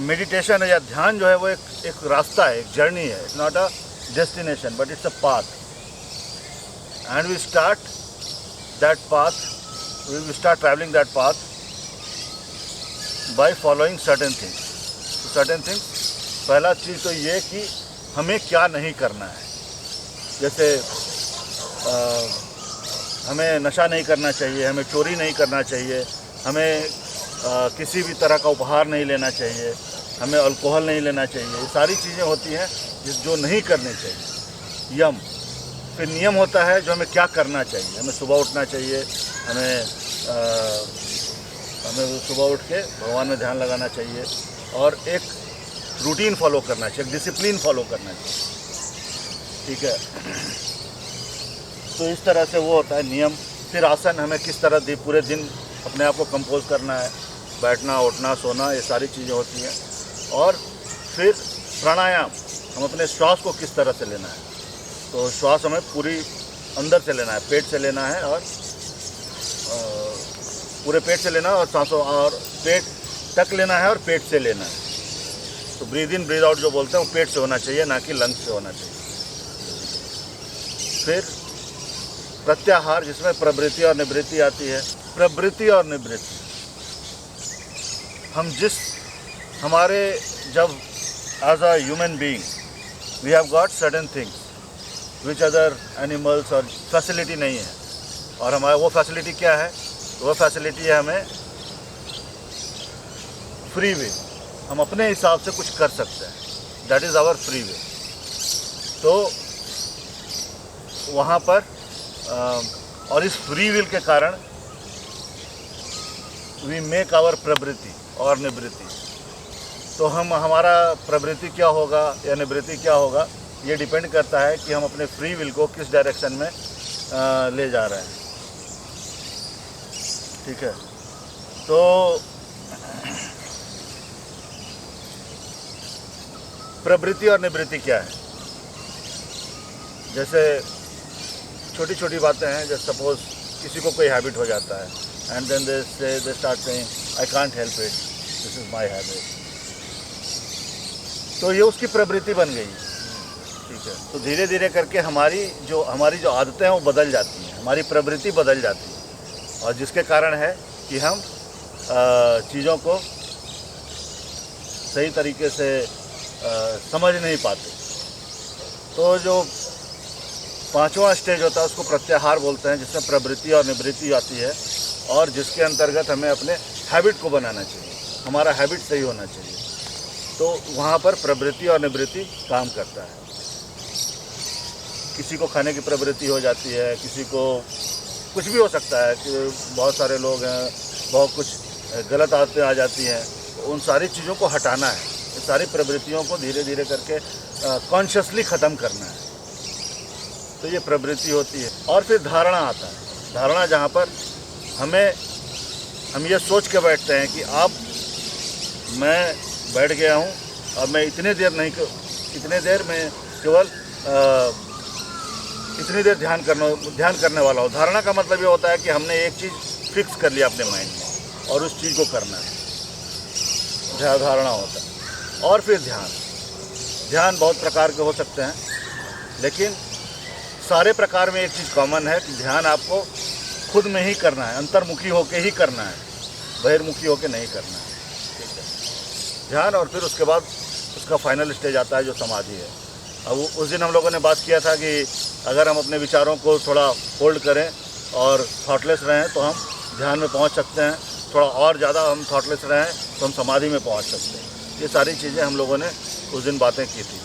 Meditation या ध्यान जो है वो एक रास्ता है, एक जर्नी है. It's not a destination but it's a path. And we start that path, we start travelling that path by following certain things. Certain things, पहला चीज़ तो ये कि हमें क्या नहीं करना है. जैसे हमें नशा नहीं करना चाहिए, हमें चोरी नहीं करना चाहिए, हमें किसी भी तरह का उपहार नहीं लेना चाहिए, हमें अल्कोहल नहीं लेना चाहिए. ये सारी चीज़ें होती हैं जो नहीं करनी चाहिए. यम. फिर नियम होता है जो हमें क्या करना चाहिए. हमें सुबह उठना चाहिए, हमें सुबह उठ के भगवान में ध्यान लगाना चाहिए और एक रूटीन फॉलो करना चाहिए, एक डिसिप्लिन फॉलो करना चाहिए. ठीक है. तो इस तरह से वो होता है नियम. फिर आसन, हमें किस तरह पूरे दिन अपने आप को कंपोज करना है, बैठना, उठना, सोना, ये सारी चीज़ें होती हैं. और फिर प्राणायाम, हम अपने श्वास को किस तरह से लेना है. तो श्वास हमें पूरी अंदर से लेना है, पेट से लेना है और पूरे पेट से लेना है और सांसों और पेट तक लेना है और पेट से लेना है. तो ब्रीद इन ब्रीद आउट जो बोलते हैं वो पेट से होना चाहिए, ना कि लंग्स से होना चाहिए. फिर प्रत्याहार, जिसमें प्रवृत्ति और निवृत्ति आती है. प्रवृत्ति और निवृत्ति, हम हमारे जब as a human being we have got certain things which other animals और फैसिलिटी नहीं है. और हमारा वो फैसिलिटी क्या है? वो फैसिलिटी है हमें फ्री वे. हम अपने हिसाब से कुछ कर सकते हैं. That is our free way. तो वहाँ पर और इस फ्री विल के कारण वी मेक आवर प्रवृत्ति और निवृत्ति. तो हमारा प्रवृत्ति क्या होगा या निवृत्ति क्या होगा, ये डिपेंड करता है कि हम अपने फ्री विल को किस डायरेक्शन में ले जा रहे हैं. ठीक है. तो प्रवृत्ति और निवृत्ति क्या है? जैसे छोटी छोटी बातें हैं. जैसे सपोज किसी को कोई हैबिट हो जाता है and then they start saying I can't help it, this is my habit. तो ये उसकी प्रवृत्ति बन गई. ठीक है. तो धीरे धीरे करके हमारी जो आदतें हैं वो बदल जाती हैं, हमारी प्रवृत्ति बदल जाती है. और जिसके कारण है कि हम चीज़ों को सही तरीके से समझ नहीं पाते. तो जो पांचवा स्टेज होता है उसको प्रत्याहार बोलते हैं, जिसमें प्रवृत्ति और निवृत्ति आती है और जिसके अंतर्गत हमें अपने हैबिट को बनाना चाहिए, हमारा हैबिट सही होना चाहिए. तो वहाँ पर प्रवृत्ति और निवृत्ति काम करता है. किसी को खाने की प्रवृत्ति हो जाती है, किसी को कुछ भी हो सकता है कि बहुत सारे लोग हैं, बहुत कुछ गलत आदतें आ जाती हैं. तो उन सारी चीज़ों को हटाना है, ये सारी प्रवृत्तियों को धीरे धीरे करके कॉन्शियसली ख़त्म करना है. तो ये प्रवृत्ति होती है. और फिर धारणा आता है. धारणा जहाँ पर हम ये सोच के बैठते हैं कि अब मैं बैठ गया हूँ और मैं इतने देर में केवल इतनी देर ध्यान करने वाला हूँ. धारणा का मतलब ये होता है कि हमने एक चीज़ फिक्स कर लिया अपने माइंड में और उस चीज़ को करना है. धारणा होता है. और फिर ध्यान बहुत प्रकार के हो सकते हैं, लेकिन सारे प्रकार में एक चीज़ कॉमन है कि ध्यान आपको खुद में ही करना है, अंतर्मुखी होके ही करना है, बहिर्मुखी होके नहीं करना है. ठीक है. ध्यान. और फिर उसके बाद उसका फाइनल स्टेज आता है जो समाधि है. अब उस दिन हम लोगों ने बात किया था कि अगर हम अपने विचारों को थोड़ा होल्ड करें और थॉटलेस रहें तो हम ध्यान में पहुंच सकते हैं. थोड़ा और ज़्यादा हम थॉटलेस रहें तो हम समाधि में पहुंच सकते हैं. ये सारी चीज़ें हम लोगों ने उस दिन बातें की थी.